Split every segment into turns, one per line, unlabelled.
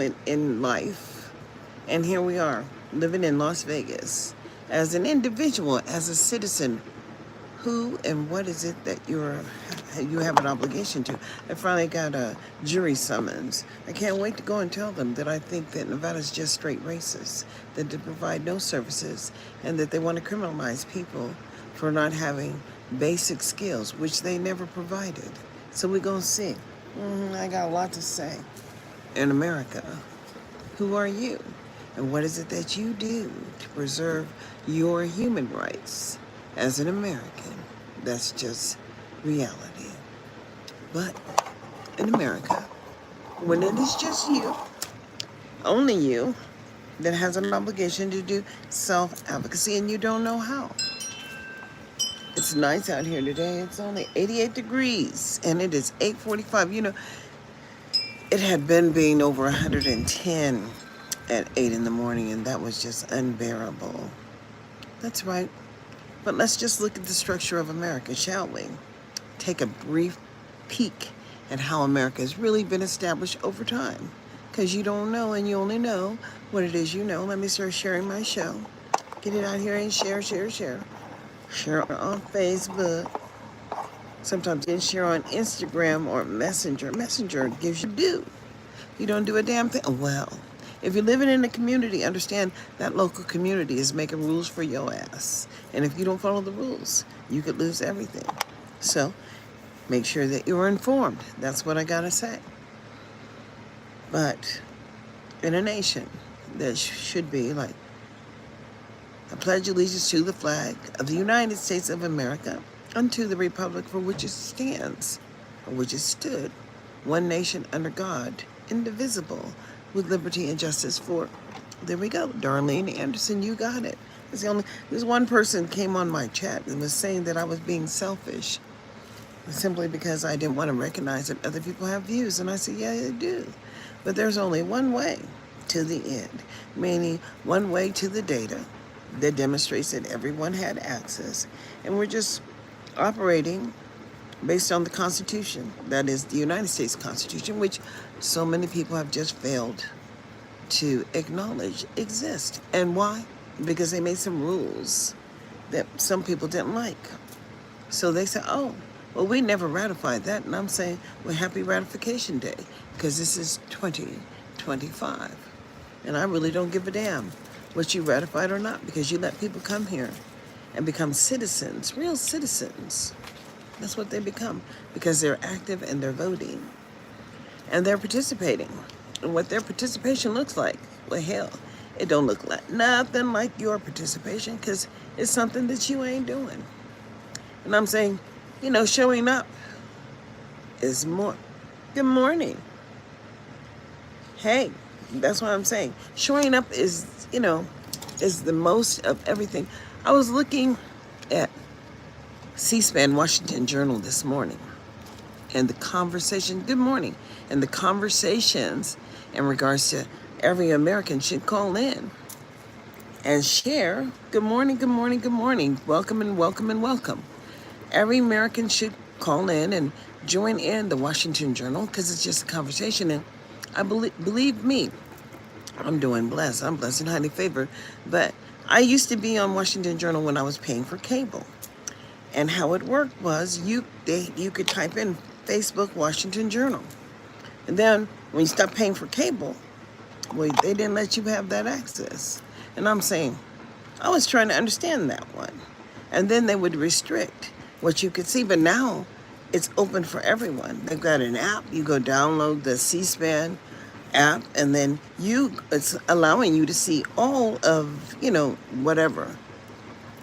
in life. And here we are, living in Las Vegas as an individual, as a citizen. Who and what is it that you have an obligation to? I finally got a jury summons. I can't wait to go and tell them that I think that Nevada's just straight racist, that they provide no services, and that they want to criminalize people for not having basic skills, which they never provided. So we're going to see. I got a lot to say. In America, who are you? And what is it that you do to preserve your human rights as an American? That's just reality. But in America, when it is just you, only you, that has an obligation to do self-advocacy and you don't know how. It's nice out here today. It's only 88 degrees and it is 8:45. It had been being over 110 at 8 in the morning, and that was just unbearable. That's right. But let's just look at the structure of America, shall we? Take a brief peek at how America has really been established over time. Because you don't know, and you only know what it is you know. Let me start sharing my show. Get it out here and share. Share on Facebook. Sometimes you can share on Instagram or Messenger. Messenger gives you due. You don't do a damn thing. Well, if you're living in a community, understand that local community is making rules for your ass. And if you don't follow the rules, you could lose everything. So make sure that you're informed. That's what I gotta say. But in a nation that should be like, I pledge allegiance to the flag of the United States of America, unto the republic for which it stands, or which it stood, one nation under God, indivisible, with liberty and justice for. There we go. Darlene Anderson, you got it. This one person came on my chat and was saying that I was being selfish simply because I didn't want to recognize that other people have views. And I said, yeah, they do. But there's only one way to the end, meaning one way to the data that demonstrates that everyone had access. And we're just operating based on the Constitution, that is the United States Constitution, which so many people have just failed to acknowledge exist. And why? Because they made some rules that some people didn't like. So they said, oh, well, we never ratified that. And I'm saying, well, happy ratification day, because this is 2025. And I really don't give a damn what you ratified or not, because you let people come here and become citizens, real citizens. That's what they become, because they're active and they're voting and they're participating. And what their participation looks like, well, hell, it don't look like nothing like your participation, because it's something that you ain't doing. And I'm saying, showing up is more. Good morning. Hey, that's what I'm saying. Showing up is the most of everything. I was looking at C-SPAN Washington Journal this morning, and the conversation, good morning, and the conversations in regards to every American should call in and share. Good morning, good morning, good morning. Welcome and welcome and welcome. Every American should call in and join in the Washington Journal, because it's just a conversation. And I believe me, I'm doing blessed. I'm blessed and highly favored. But I used to be on Washington Journal when I was paying for cable. And how it worked was you could type in Facebook Washington Journal. And then when you stopped paying for cable, well, they didn't let you have that access. And I'm saying, I was trying to understand that one. And then they would restrict what you could see. But now it's open for everyone. They've got an app. You go download the C-SPAN app, and then it's allowing you to see all of, whatever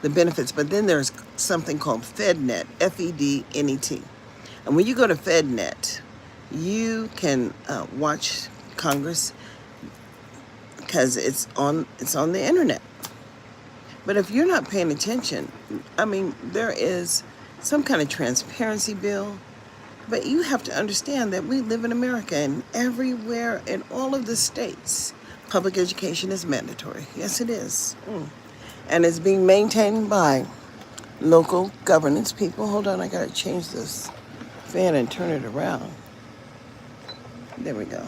the benefits. But then there's something called FedNet, FEDNET. And when you go to FedNet, you can watch Congress, because it's on the internet. But if you're not paying attention, there is some kind of transparency bill. But you have to understand that we live in America, and everywhere in all of the states, public education is mandatory. Yes, it is. And it's being maintained by local governance people. Hold on, I gotta change this fan and turn it around. There we go.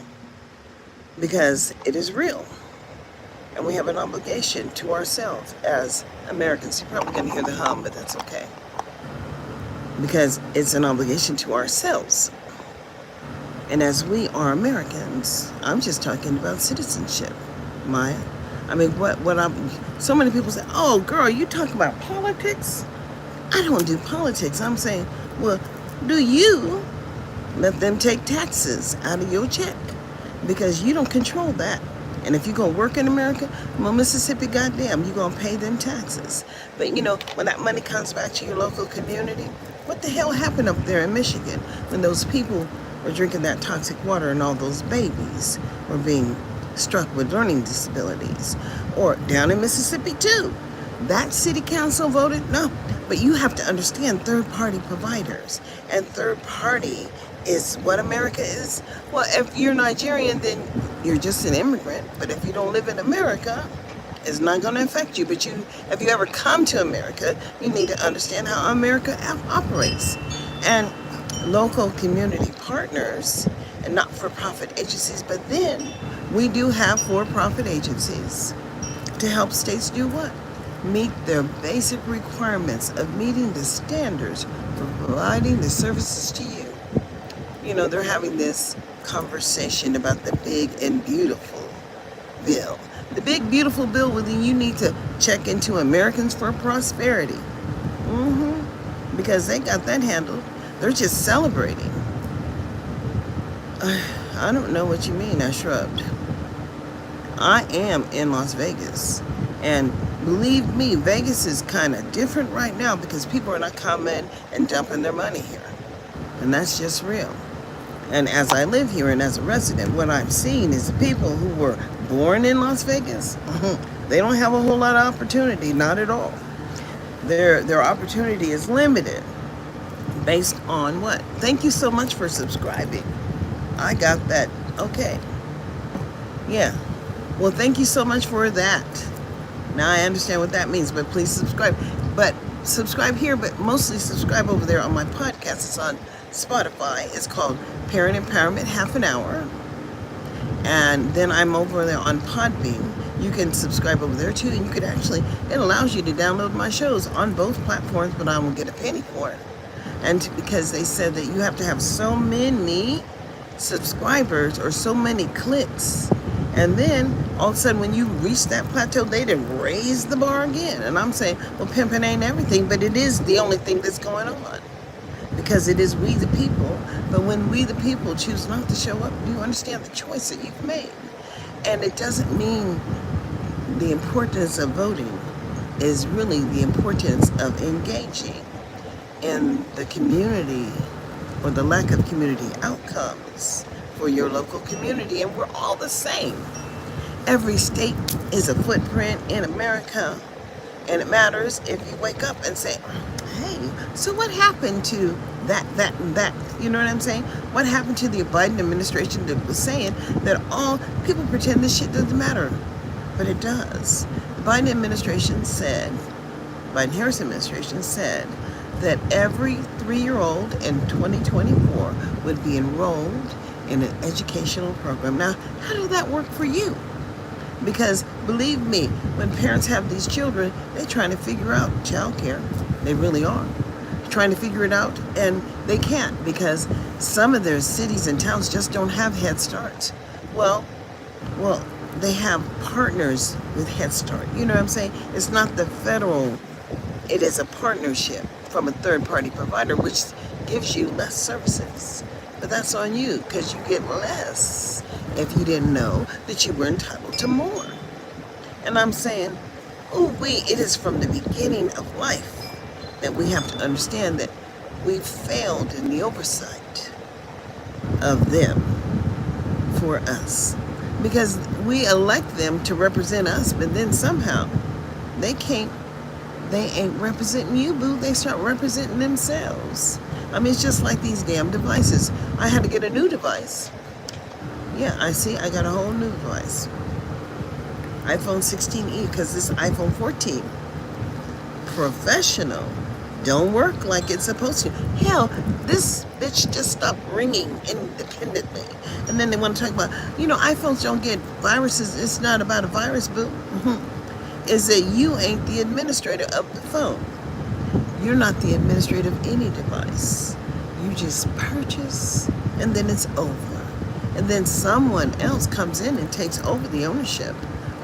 because it is real. And we have an obligation to ourselves as Americans. You're probably going to hear the hum, but that's okay. Because it's an obligation to ourselves. And as we are Americans, I'm just talking about citizenship, Maya. I mean, so many people say, oh, girl, you talk about politics? I don't do politics. I'm saying, well, do you let them take taxes out of your check? Because you don't control that. And if you're going to work in America, well, Mississippi, goddamn, you're going to pay them taxes. But, when that money comes back to your local community, what the hell happened up there in Michigan when those people were drinking that toxic water and all those babies were being struck with learning disabilities? Or down in Mississippi, too. That city council voted no. But you have to understand third-party providers. And third-party is what America is. Well, if you're Nigerian, then you're just an immigrant. But if you don't live in America, it's not going to affect you. But if you ever come to America, you need to understand how America operates. And local community partners and not-for-profit agencies. But then we do have for-profit agencies to help states do what? Meet their basic requirements of meeting the standards for providing the services to you. They're having this conversation about the big and beautiful bill. The big, beautiful bill, well, then you need to check into Americans for Prosperity. Because they got that handled. They're just celebrating. I don't know what you mean, I shrugged. I am in Las Vegas. And believe me, Vegas is kind of different right now because people are not coming and dumping their money here. And that's just real. And as I live here and as a resident, what I've seen is the people who were born in Las Vegas, they don't have a whole lot of opportunity, not at all. Their opportunity is limited based on what? Thank you so much for subscribing. I got that. Okay. Yeah. Well, thank you so much for that. Now I understand what that means, but please subscribe. But subscribe here, but mostly subscribe over there on my podcast. It's on Spotify. It's called Parent Empowerment Half an Hour. And then I'm over there on Podbean. You can subscribe over there too. And you could it allows you to download my shows on both platforms, but I won't get a penny for it. And because they said that you have to have so many subscribers or so many clicks. And then all of a sudden when you reach that plateau, they didn't raise the bar again. And I'm saying, well, pimping ain't everything, but it is the only thing that's going on. Because it is we the people. But when we the people choose not to show up, you understand the choice that you've made. And it doesn't mean the importance of voting is really the importance of engaging in the community or the lack of community outcomes for your local community. And we're all the same. Every state is a footprint in America. And it matters if you wake up and say, hey, so what happened to that, and that? You know what I'm saying? What happened to the Biden administration that was saying that all people pretend this shit doesn't matter? But it does. The Biden Harris administration said that every 3-year-old in 2024 would be enrolled in an educational program. Now, how did that work for you? Because believe me, when parents have these children, they're trying to figure out childcare. They really are. Trying to figure it out, and they can't because some of their cities and towns just don't have Head Starts. Well, they have partners with Head Start. You know what I'm saying? It's not the federal, it is a partnership from a third-party provider, which gives you less services. But that's on you because you get less if you didn't know that you were entitled to more. And I'm saying, it is from the beginning of life that we have to understand that we failed in the oversight of them for us. Because we elect them to represent us, but then somehow they ain't representing you, boo. They start representing themselves. I mean, it's just like these damn devices. I had to get a new device. Yeah, I got a whole new device. iPhone 16e, because this iPhone 14 professional don't work like it's supposed to. Hell, this that should just stop ringing independently. And then they want to talk about, iPhones don't get viruses. It's not about a virus, boo. Is that you ain't the administrator of the phone. You're not the administrator of any device. You just purchase, and then it's over. And then someone else comes in and takes over the ownership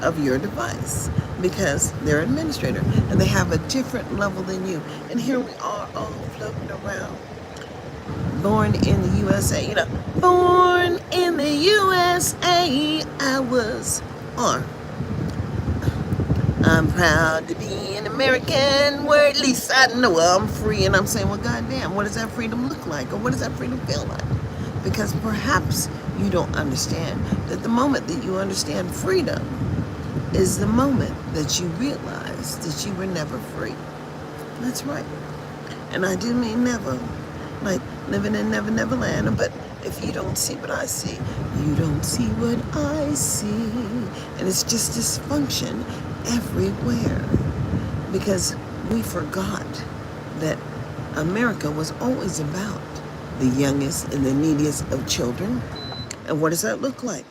of your device because they're an administrator and they have a different level than you. And here we are all floating around. Born in the USA, born in the USA, I was, or I'm proud to be an American, where at least I know I'm free. And I'm saying, well, goddamn, what does that freedom look like? Or what does that freedom feel like? Because perhaps you don't understand that the moment that you understand freedom is the moment that you realize that you were never free. That's right. And I do mean never. Like living in Never Never Land. But if you don't see what I see, you don't see what I see. And it's just dysfunction everywhere. Because we forgot that America was always about the youngest and the neediest of children. And what does that look like?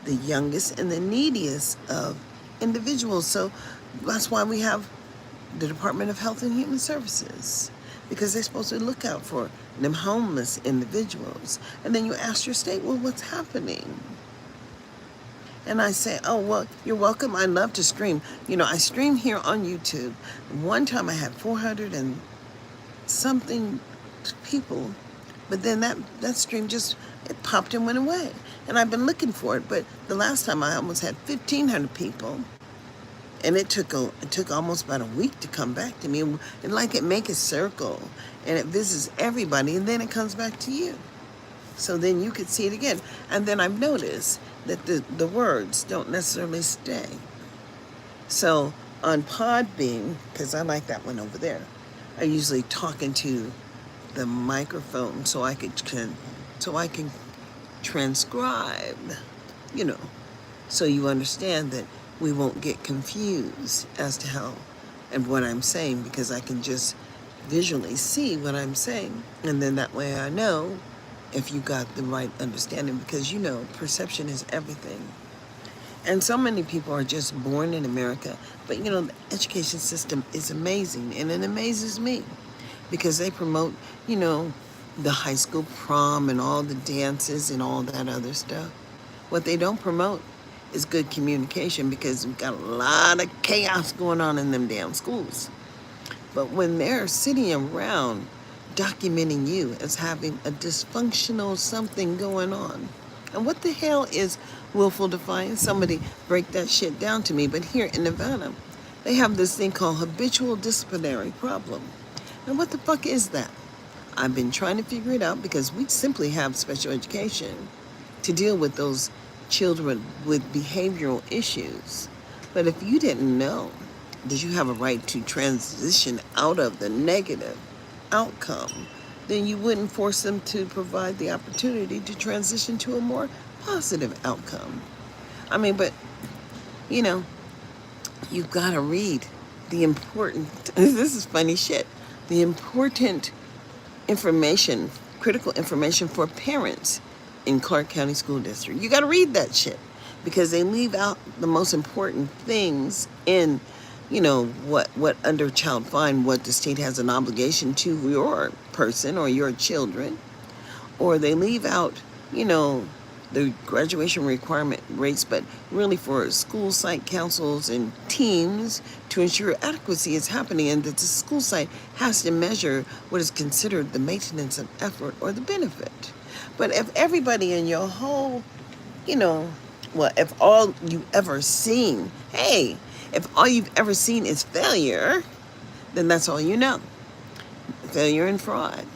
The youngest and the neediest of individuals. So that's why we have the Department of Health and Human Services, because they're supposed to look out for them homeless individuals. And then you ask your state, well, what's happening? And I say, oh, well, you're welcome. I love to stream. I stream here on YouTube. One time I had 400 and something people, but then that stream just, it popped and went away. And I've been looking for it, but the last time I almost had 1,500 people. And it took almost about a week to come back to me. And like it make a circle and it visits everybody and then it comes back to you. So then you could see it again. And then I've noticed that the words don't necessarily stay. So on Podbean, because I like that one over there, I usually talk into the microphone so I can transcribe, so you understand that we won't get confused as to how and what I'm saying, because I can just visually see what I'm saying. And then that way I know if you got the right understanding, because perception is everything. And so many people are just born in America, but the education system is amazing, and it amazes me because they promote, the high school prom and all the dances and all that other stuff. What they don't promote is good communication, because we've got a lot of chaos going on in them damn schools. But when they're sitting around documenting you as having a dysfunctional something going on, and what the hell is willful defiance? Somebody break that shit down to me. But here in Nevada, they have this thing called habitual disciplinary problem. And what the fuck is that? I've been trying to figure it out, because we simply have special education to deal with those children with behavioral issues. But if you didn't know that you have a right to transition out of the negative outcome, then you wouldn't force them to provide the opportunity to transition to a more positive outcome. But you've got to read the important, this is funny shit, the important information, critical information for parents in Clark County School District. You got to read that shit, because they leave out the most important things in, what under child find, what the state has an obligation to your person or your children, or they leave out, the graduation requirement rates, but really for school site councils and teams to ensure adequacy is happening, and that the school site has to measure what is considered the maintenance of effort or the benefit. But if everybody in your whole, if all you've ever seen, if all you've ever seen is failure, then that's all you know. Failure and fraud.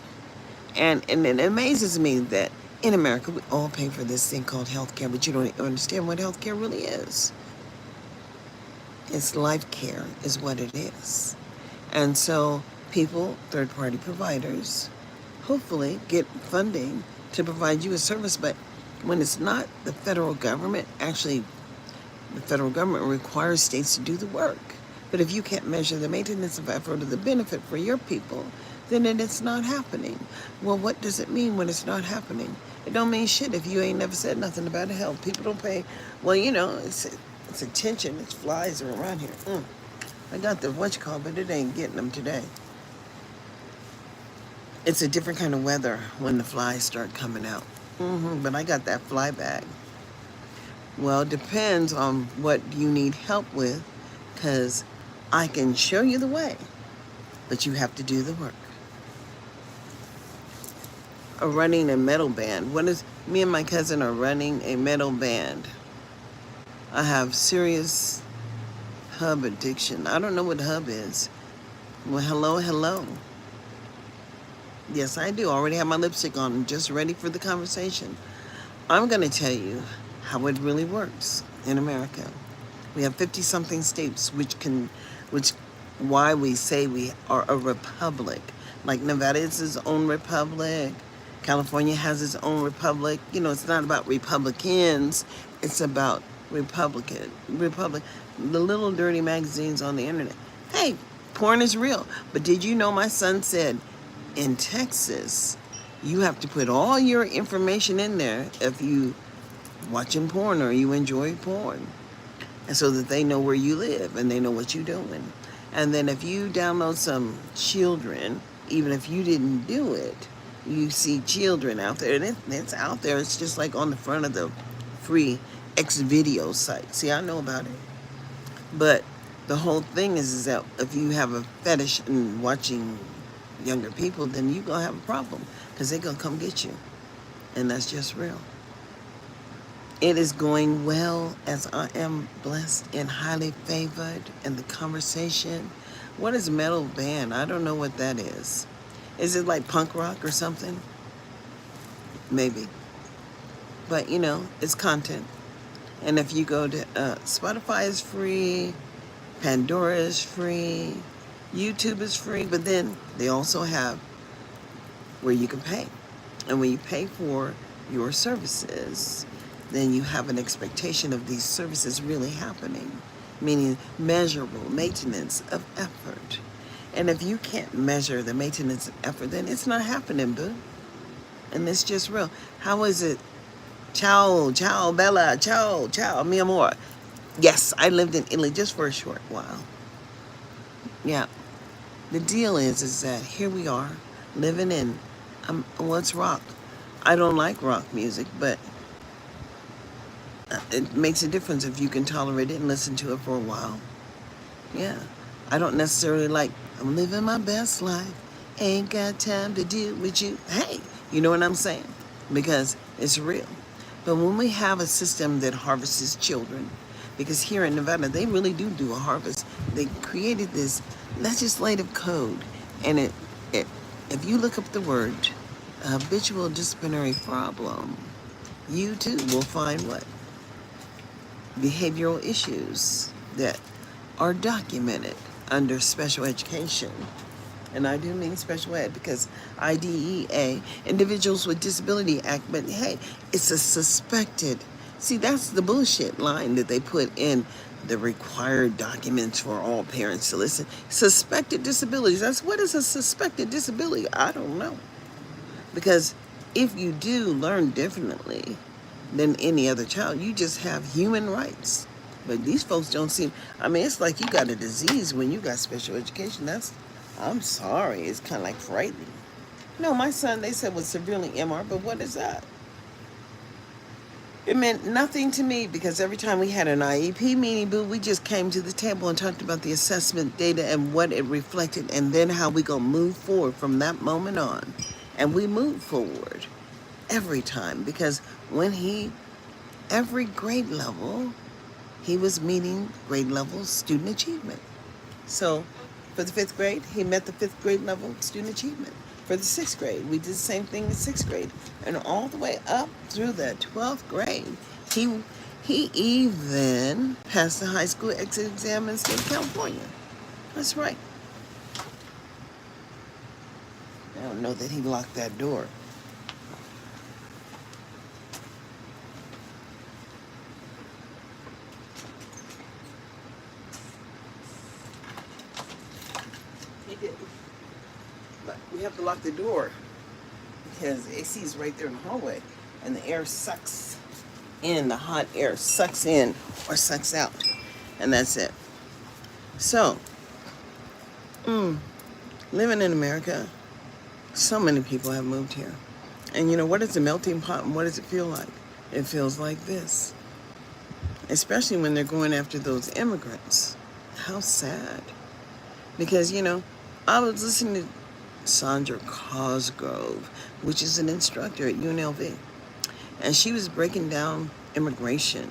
And it amazes me that in America, we all pay for this thing called healthcare, but you don't understand what healthcare really is. It's life care is what it is. And so people, third-party providers, hopefully get funding to provide you a service. But when it's not the federal government, actually, the federal government requires states to do the work. But if you can't measure the maintenance of effort or the benefit for your people, then it's not happening. Well, what does it mean when it's not happening? It don't mean shit if you ain't never said nothing about it. Hell, people don't pay. Well, it's attention. It's flies are around here. I got the whatchamacallit, but it ain't getting them today. It's a different kind of weather when the flies start coming out. But I got that fly bag. Well, it depends on what you need help with, because I can show you the way, but you have to do the work. Running a metal band. Me and my cousin are running a metal band. I have serious hub addiction. I don't know what hub is. Well, hello. Yes, I do. I already have my lipstick on. I'm just ready for the conversation. I'm going to tell you how it really works in America. We have 50-something states, why we say we are a republic. Like Nevada is its own republic. California has its own republic. It's not about Republicans. It's about Republic. The little dirty magazines on the internet. Hey, porn is real. But did you know my son said, in Texas, you have to put all your information in there if you watching porn or you enjoy porn, and so that they know where you live and they know what you're doing. And then if you download some children, even if you didn't do it, you see children out there, and it's out there. It's just like on the front of the free X video site. See, I know about it. But the whole thing is that if you have a fetish in watching younger people, then you're going to have a problem, because they're going to come get you. And that's just real. It is going well, as I am blessed and highly favored in the conversation. What is metal band? I don't know what that is. Is it like punk rock or something? Maybe. But, it's content. And if you go to Spotify is free, Pandora is free, YouTube is free, but then they also have where you can pay. And when you pay for your services, then you have an expectation of these services really happening, meaning measurable maintenance of effort. And if you can't measure the maintenance of effort, then it's not happening, boo. And it's just real. How is it? Ciao, Bella, ciao, mi amor. Yes, I lived in Italy just for a short while. Yeah. The deal is that here we are, living in, what's rock? I don't like rock music, but it makes a difference if you can tolerate it and listen to it for a while. Yeah. I don't necessarily like, I'm living my best life, ain't got time to deal with you. Hey, you know what I'm saying? Because it's real. But when we have a system that harvests children, because here in Nevada, they really do a harvest. They created this legislative code, and if you look up the word habitual disciplinary problem, you too will find what? Behavioral issues that are documented under special education. And I do mean special ed, because IDEA, Individuals with Disability Act, but hey, it's a suspected. See, that's the bullshit line that they put in the required documents for all parents to listen. Suspected disabilities. What is a suspected disability? I don't know. Because if you do learn differently than any other child, you just have human rights. But these folks don't seem, it's like you got a disease when you got special education. I'm sorry, it's kind of like frightening. No, my son, they said, was severely MR, but what is that? It meant nothing to me, because every time we had an IEP meeting, boo, we just came to the table and talked about the assessment data and what it reflected, and then how we gonna move forward from that moment on. And we moved forward every time, because every grade level, he was meeting grade level student achievement. So for the 5th grade, he met the 5th grade level student achievement. For the 6th grade, we did the same thing in 6th grade. And all the way up through the 12th grade, he even passed the high school exit exam in the state of California. That's right. I don't know that he locked that door. He didn't. But You have to lock the door because AC is right there in the hallway, and the air sucks in. The hot air sucks in or sucks out, and that's it. So, living in America, so many people have moved here. And you know, what is a melting pot and what does it feel like? It feels like this. Especially when they're going after those immigrants. How sad. Because, you know, I was listening to Sandra Cosgrove, which is an instructor at UNLV. And she was breaking down immigration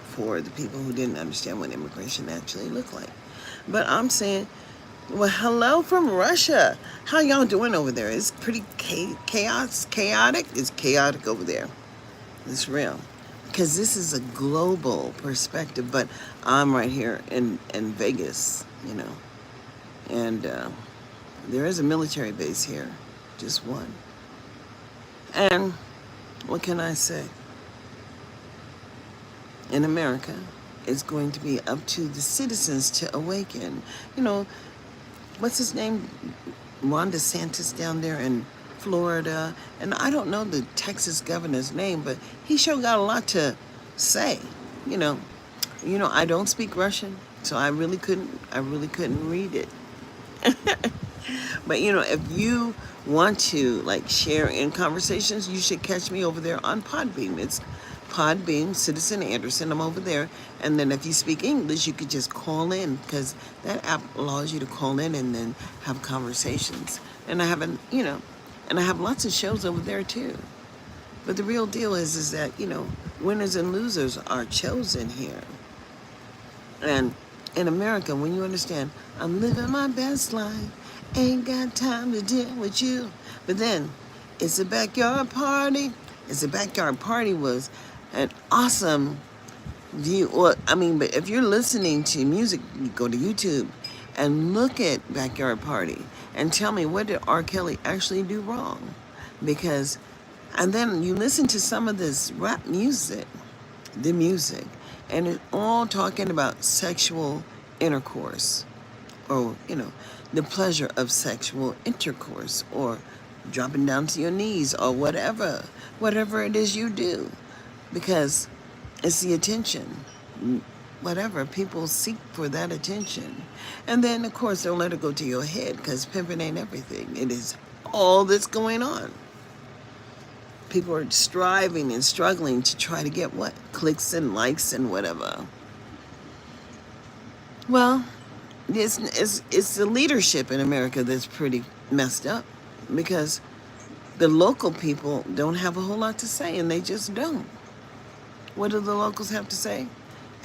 for the people who didn't understand what immigration actually looked like. But I'm saying, well, hello from Russia. How y'all doing over there? It's pretty chaotic. It's chaotic over there. It's real. Because this is a global perspective, but I'm right here in Vegas, you know. And there is a military base here, just one. And what can I say? In America, it's going to be up to the citizens to awaken. You know, what's his name? Ron DeSantis down there in Florida. And I don't know the Texas governor's name, but he sure got a lot to say. You know, I don't speak Russian, so I really couldn't read it. But you know, if you want to like share in conversations, you should catch me over there on Podbeam. It's Podbeam, Citizen Anderson. I'm over there. And then if you speak English, you could just call in, because that app allows you to call in and then have conversations. And I have lots of shows over there too. But the real deal is that, you know, winners and losers are chosen here. And in America, when you understand, I'm living my best life, ain't got time to deal with you. But then, it's a backyard party. It's a backyard party was an awesome view. Well, I mean, but if you're listening to music, you go to YouTube and look at Backyard Party and tell me, what did R. Kelly actually do wrong? Because, and then you listen to some of this rap music, and it's all talking about sexual intercourse, or, you know, the pleasure of sexual intercourse, or dropping down to your knees, or whatever it is you do, because it's the attention. Whatever, people seek for that attention. And then, of course, don't let it go to your head, because pimping ain't everything. It is all that's going on. People are striving and struggling to try to get what? Clicks and likes and whatever. Well, it's the leadership in America that's pretty messed up, because the local people don't have a whole lot to say, and they just don't. What do the locals have to say?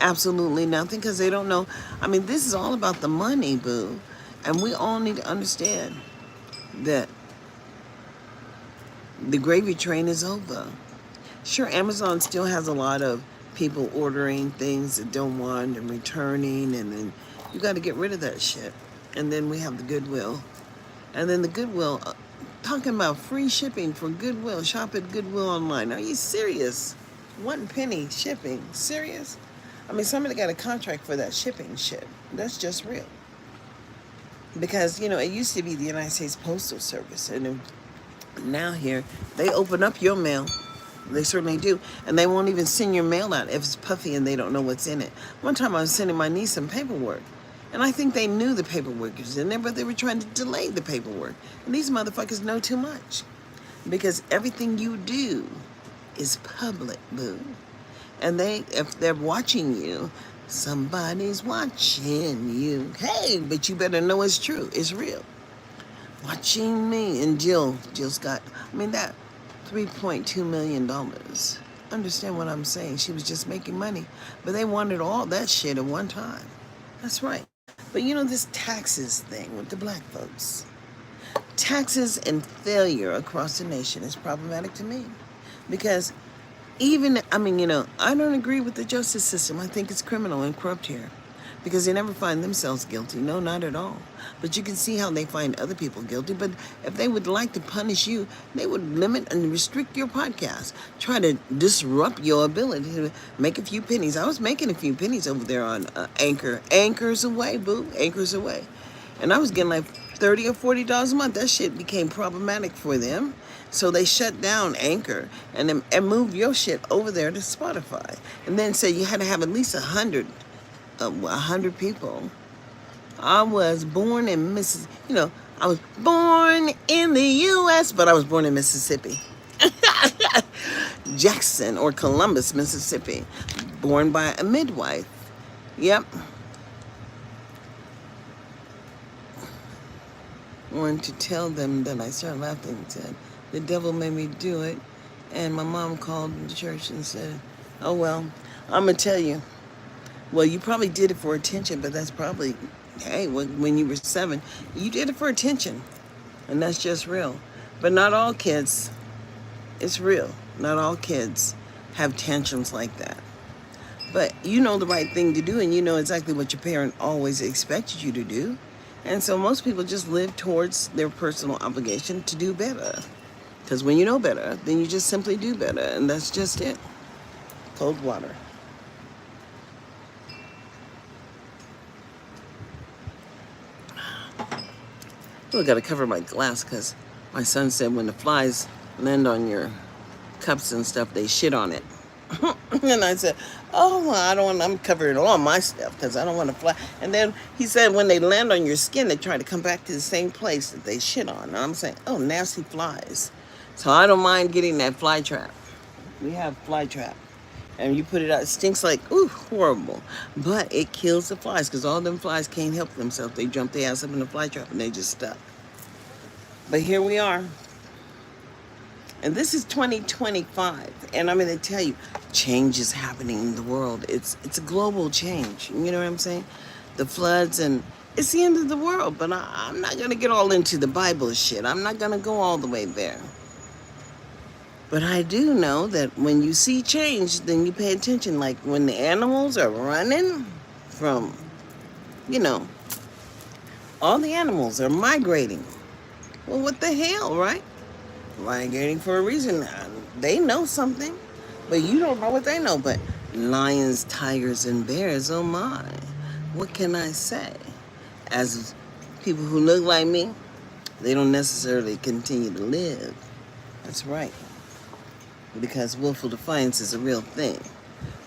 Absolutely nothing, because they don't know. I mean, this is all about the money, boo. And we all need to understand that the gravy train is over. Sure, Amazon still has a lot of people ordering things that don't want and returning, and then you got to get rid of that shit. And then we have the Goodwill. And then the Goodwill, talking about free shipping for Goodwill. Shop at Goodwill online. Are you serious? 1 penny shipping? Serious? I mean, somebody got a contract for that shipping shit. That's just real. Because, you know, it used to be the United States Postal Service. And now here, they open up your mail. They certainly do. And they won't even send your mail out if it's puffy and they don't know what's in it. One time I was sending my niece some paperwork. And I think they knew the paperwork was in there, but they were trying to delay the paperwork. And these motherfuckers know too much. Because everything you do is public, boo. And if they're watching you, somebody's watching you. Hey, but you better know it's true. It's real. Watching me. And Jill's got, I mean, that $3.2 million. Understand what I'm saying? She was just making money. But they wanted all that shit at one time. That's right. But you know, this taxes thing with the black folks. Taxes and failure across the nation is problematic to me. Because I don't agree with the justice system. I think it's criminal and corrupt here. Because they never find themselves guilty. No, not at all. But you can see how they find other people guilty. But if they would like to punish you, they would limit and restrict your podcast. Try to disrupt your ability to make a few pennies. I was making a few pennies over there on Anchor. Anchors away, boo. Anchors away. And I was getting like $30 or $40 a month. That shit became problematic for them. So they shut down Anchor and moved your shit over there to Spotify. And then said you had to have at least 100 people. I was born in Mississippi. I was born in the U.S., but I was born in Mississippi. Jackson or Columbus, Mississippi. Born by a midwife. Yep. Wanted to tell them that I started laughing and said, the devil made me do it. And my mom called the church and said, oh, well, I'm going to tell you. Well, you probably did it for attention, but that's probably, hey, when you were 7, you did it for attention. And that's just real. But not all kids, it's real. Not all kids have tantrums like that. But you know the right thing to do, and you know exactly what your parent always expected you to do. And so most people just live towards their personal obligation to do better. Because when you know better, then you just simply do better. And that's just it. Cold water. I got to cover my glass because my son said when the flies land on your cups and stuff, they shit on it. And I said, oh, well, I don't want, I'm covering all my stuff because I don't want to fly. And then he said when they land on your skin, they try to come back to the same place that they shit on. And I'm saying, oh, nasty flies. So I don't mind getting that fly trap. We have fly trap. And you put it out, it stinks like, ooh, horrible. But it kills the flies because all them flies can't help themselves. They jump their ass up in the fly trap and they just stuck. But here we are. And this is 2025. And I'm going to tell you, change is happening in the world. It's a global change. You know what I'm saying? The floods and it's the end of the world. But I'm not going to get all into the Bible shit. I'm not going to go all the way there. But I do know that when you see change, then you pay attention. Like when the animals are running from, all the animals are migrating. Well, what the hell, right? Migrating for a reason. They know something, but you don't know what they know. But lions, tigers, and bears, oh my. What can I say? As people who look like me, they don't necessarily continue to live. That's right. Because willful defiance is a real thing.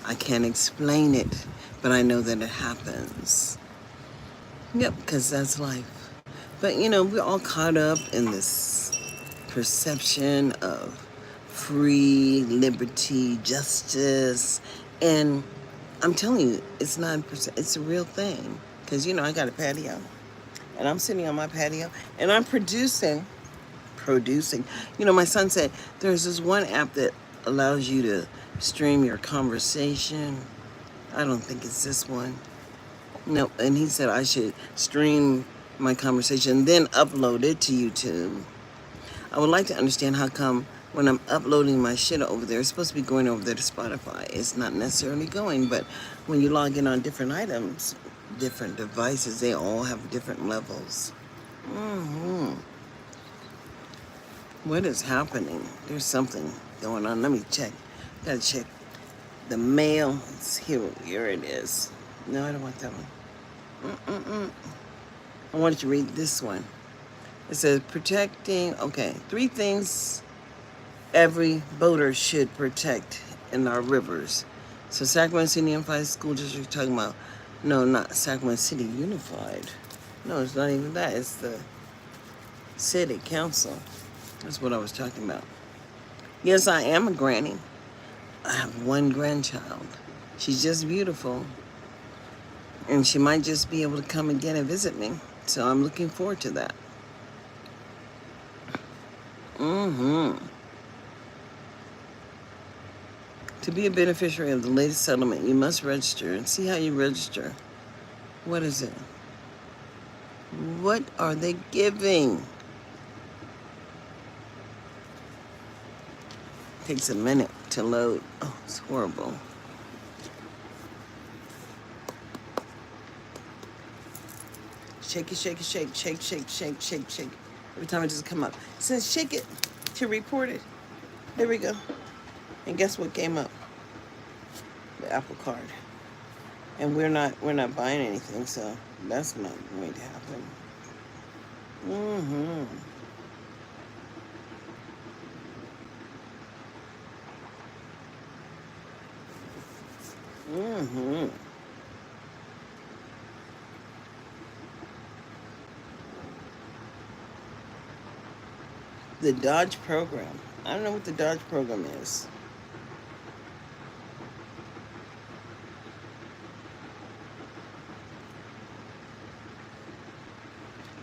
I can't explain it, but I know that it happens. Yep, because that's life. But, we're all caught up in this perception of free, liberty, justice. And I'm telling you, it's not, it's a real thing. Because, I got a patio. And I'm sitting on my patio. And I'm producing. My son said, there's this one app that allows you to stream your conversation. I don't think it's this one. No, and he said I should stream my conversation, then upload it to YouTube. I would like to understand how come when I'm uploading my shit over there, it's supposed to be going over there to Spotify. It's not necessarily going, but when you log in on different items, different devices, they all have different levels. What is happening? There's something going on. Let me check. Gotta check the mail. It's here it is. No, I don't want that one. I wanted to read this one. It says protecting, 3 things every boater should protect in our rivers. So Sacramento City Unified School District talking about, no, not Sacramento City Unified. No, it's not even that. It's the city council. That's what I was talking about. Yes, I am a granny. I have 1 grandchild. She's just beautiful. And she might just be able to come again and visit me. So I'm looking forward to that. To be a beneficiary of the latest settlement, you must register. And see how you register. What is it? What are they giving? Takes a minute to load. Oh, it's horrible. Shake it, shake it, shake, shake, shake, shake, shake, shake. Every time it doesn't come up. It says shake it to report it. There we go. And guess what came up? The Apple Card. And we're not buying anything, so that's not going to happen. Mm-hmm. Mm-hmm. The Dodge program. I don't know what the Dodge program is.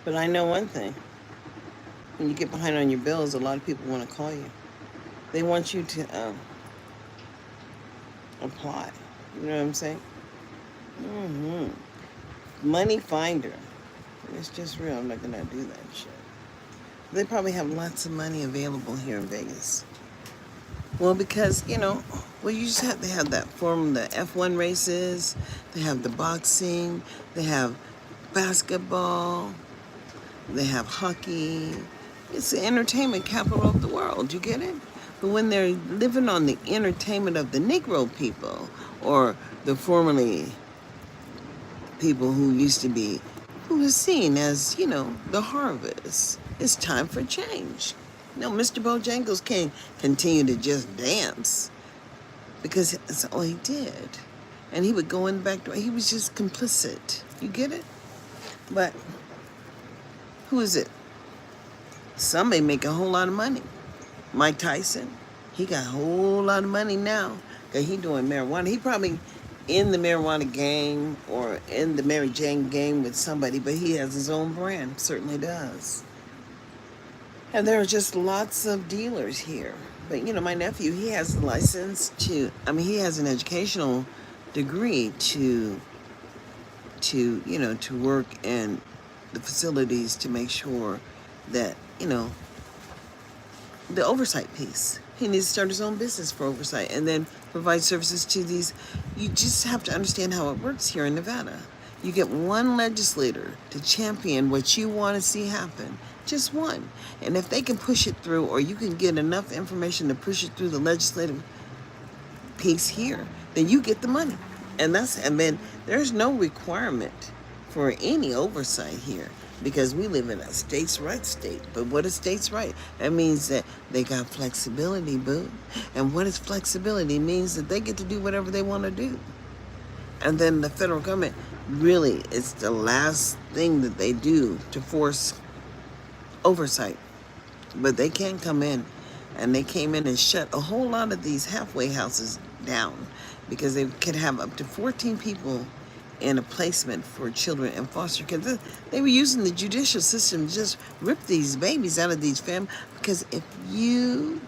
But I know one thing. When you get behind on your bills, a lot of people want to call you. They want you to apply. You know what I'm saying? Mm-hmm. Money finder. It's just real. I'm not gonna do that shit. They probably have lots of money available here in Vegas. Well, because well, you just have to have that form. The F1 races. They have the boxing. They have basketball. They have hockey. It's the entertainment capital of the world. You get it? But when they're living on the entertainment of the Negro people, or the formerly people who used to be, who was seen as, the harvest, it's time for change. No, Mr. Bojangles can't continue to just dance because that's all he did. And he would go in the back door. He was just complicit. You get it? But who is it? Somebody make a whole lot of money. Mike Tyson, he got a whole lot of money now because he doing marijuana. He probably in the marijuana game or in the Mary Jane game with somebody, but he has his own brand, certainly does. And there are just lots of dealers here. But my nephew, he has a license he has an educational degree to work in the facilities to make sure that, the oversight piece. He needs to start his own business for oversight and then provide services to these. You just have to understand how it works here in Nevada. You get one legislator to champion what you want to see happen. Just one. And if they can push it through, or you can get enough information to push it through the legislative piece here, then you get the money. And then there's no requirement for any oversight here because we live in a states' rights state. But what is states' right? That means that they got flexibility, boo. And what is flexibility? It means that they get to do whatever they want to do. And then the federal government really is the last thing that they do to force oversight. But they can come in, and they came in and shut a whole lot of these halfway houses down because they could have up to 14 people in a placement for children in foster care. They were using the judicial system to just rip these babies out of these families because if you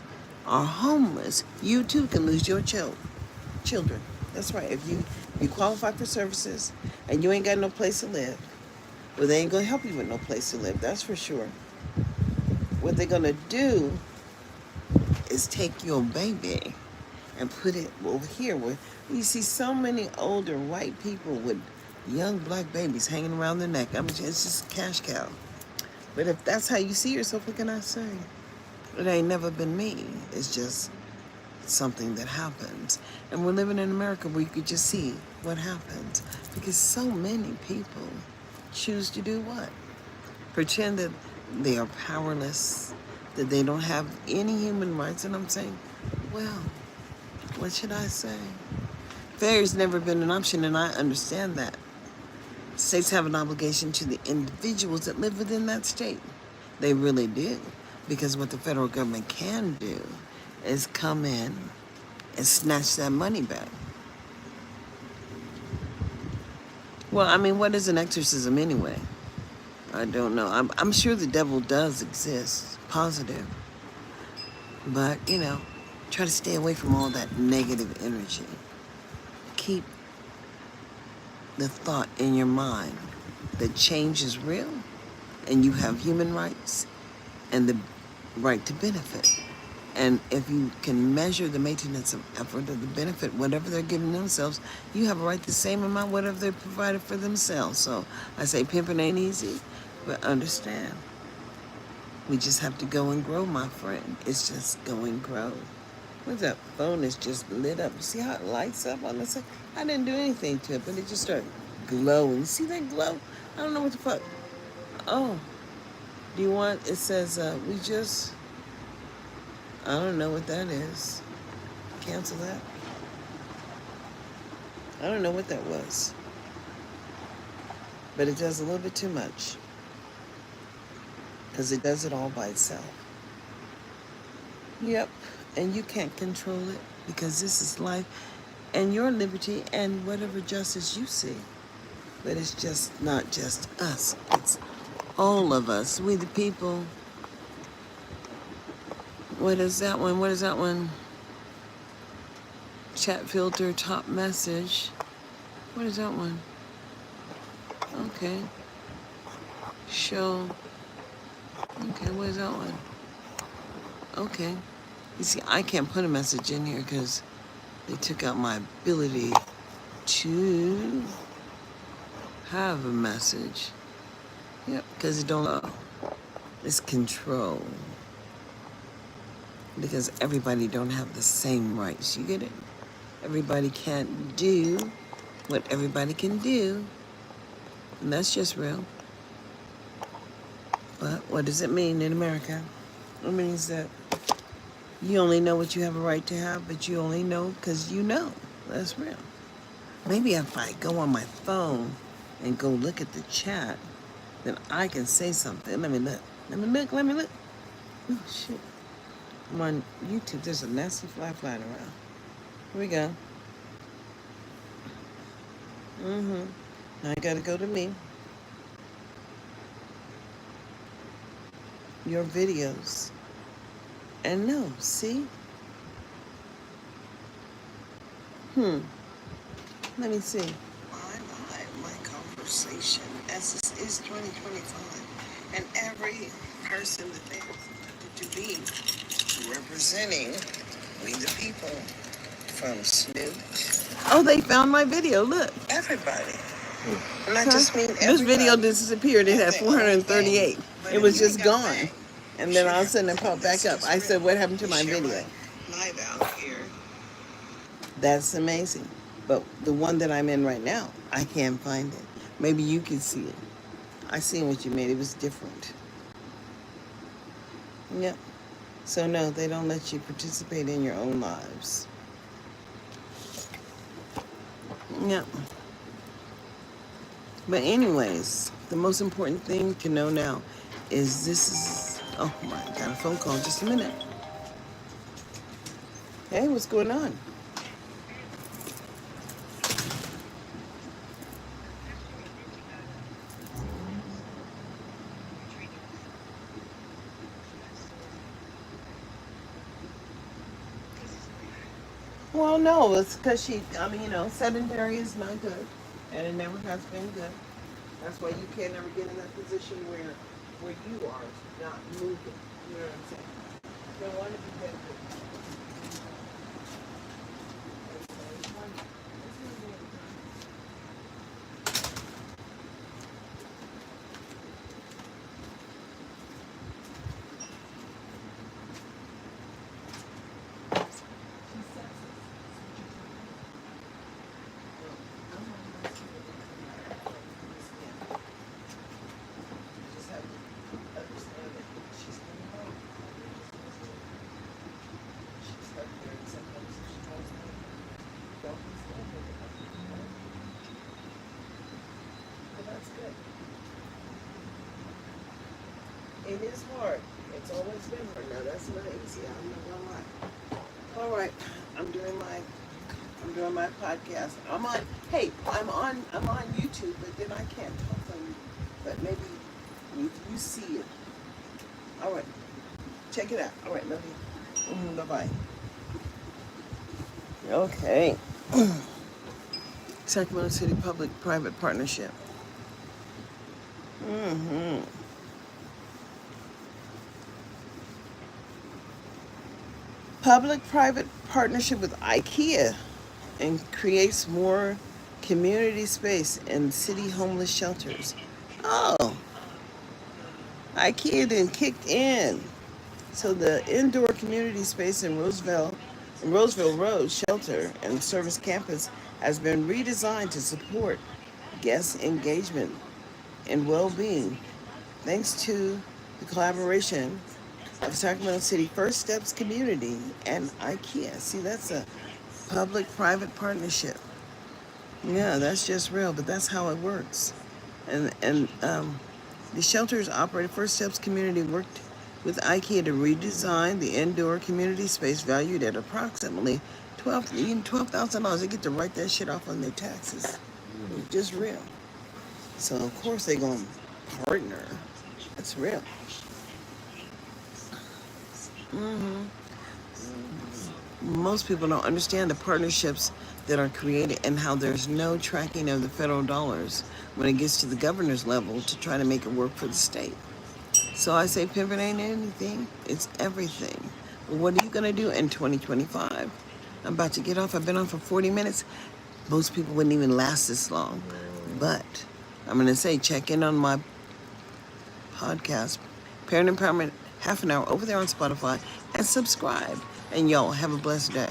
are homeless, you too can lose your children. That's right. If you qualify for services and you ain't got no place to live, well, they ain't gonna help you with no place to live. That's for sure. What they're gonna do is take your baby and put it over here where you see so many older white people with young black babies hanging around their neck. I mean, it's just cash cow. But if that's how you see yourself, what can I say? It ain't never been me. It's just something that happens. And we're living in America where you could just see what happens. Because so many people choose to do what? Pretend that they are powerless, that they don't have any human rights. And I'm saying, well, what should I say? Fairy's never been an option, and I understand that. States have an obligation to the individuals that live within that state. They really do. Because what the federal government can do is come in and snatch that money back. Well, I mean, what is an exorcism anyway? I don't know. I'm sure the devil does exist, positive. But, try to stay away from all that negative energy. Keep the thought in your mind that change is real and you have human rights and the right to benefit. And if you can measure the maintenance of effort or the benefit, whatever they're giving themselves, you have a right the same amount, whatever they're provided for themselves. So I say pimping ain't easy, but understand. We just have to go and grow, my friend. It's just go and grow. What's that phone is just lit up. You see how it lights up on the side? I didn't do anything to it, but it just started glowing. See that glow? I don't know what the fuck. Oh, Do you want, it says, I don't know what that is. Cancel that. I don't know what that was. But it does a little bit too much. Because it does it all by itself. Yep. And you can't control it because this is life and your liberty and whatever justice you see. But it's just not just us. It's all of us. We the people. What is that one? What is that one? Chat filter, top message. What is that one? Okay. Show. Okay, what is that one? Okay. You see, I can't put a message in here because they took out my ability to have a message. Yep, because it don't know. It's control. Because everybody don't have the same rights. You get it? Everybody can't do what everybody can do. And that's just real. But what does it mean in America? It means that you only know what you have a right to have, but you only know because you know. That's real. Maybe if I go on my phone and go look at the chat, then I can say something. Let me look. Let me look. Oh, shit. I'm on YouTube. There's a nasty fly flying around. Here we go. Now I gotta go to me. Your videos. And no, see? Let me see. My conversation, as this is 2025, and every person that they are selected to be representing we the people from Snoop. Oh, they found my video. Look. Everybody. And I just mean everybody. This video disappeared. It had 438. It was just gone. And then all of a sudden it popped back up. I said, what happened to my video? Live out here. That's amazing. But the one that I'm in right now, I can't find it. Maybe you can see it. I seen what you made. It was different. Yep. So no, they don't let you participate in your own lives. Yep. But anyways, the most important thing to know now is this is, oh my, got a phone call in just a minute. Hey, what's going on? Well, no, it's because sedentary is not good, and it never has been good. That's why you can't ever get in that position where you are not moving. You know what I'm saying? You don't want to be that good. It is hard. It's always been hard. Now that's not easy. I'm not gonna lie. All right, I'm doing my podcast. I'm on YouTube, but then I can't talk on you. But maybe you see it. All right, check it out. All right, love you. Bye bye. Okay. Sacramento City Public-Private Partnership. Public-private partnership with IKEA and creates more community space in city homeless shelters. Oh, IKEA then kicked in. So the indoor community space in Roseville Road Shelter and Service Campus has been redesigned to support guest engagement and well-being, thanks to the collaboration of Sacramento City First Steps Community and IKEA. See, that's a public-private partnership. Yeah, that's just real, but that's how it works. And the shelters operated First Steps Community worked with IKEA to redesign the indoor community space valued at approximately $12,000. They get to write that shit off on their taxes. It's just real. So of course they're gonna partner. That's real. Most people don't understand the partnerships that are created and how there's no tracking of the federal dollars when it gets to the governor's level to try to make it work for the state. So I say pimping ain't anything, it's everything. But what are you gonna do in 2025? I'm about to get off. I've been on for 40 minutes. Most people wouldn't even last this long. But I'm gonna say check in on my podcast, Parent Empowerment, half an hour over there on Spotify, and subscribe. And y'all have a blessed day.